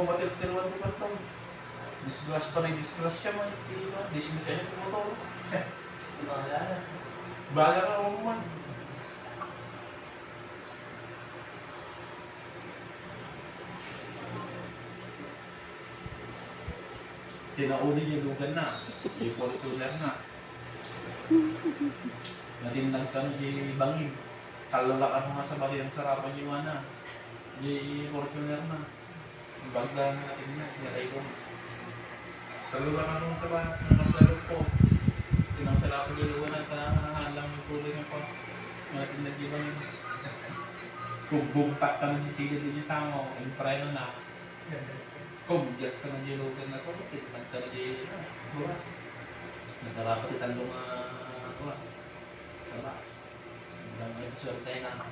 Matil-tilwan ko ba ito? Disgrace pa rin, disgrace siya man. Di siya siya yung tumutulong. Baga ka ako man. Tinauli yung lugan na. Yung polituler na. Natindag ka nung yung bangin. Kalulakan mo nga sa bali ang sarapan yung ana. Yung polituler na. Yung bagda natin na. Nilay ko. Kalulakan mo sa bali. Nasalog ko. Tinangsala ko yung lugan at halang yung tuloy ng pa. Natindag yung bangin. Kung bumtak ka nung itigil din yung sango. Yung preno na. Kung gas ka ng dilugan na sobat, nagka na di, masarap at itandong sarap. Hanggang ay swerte na.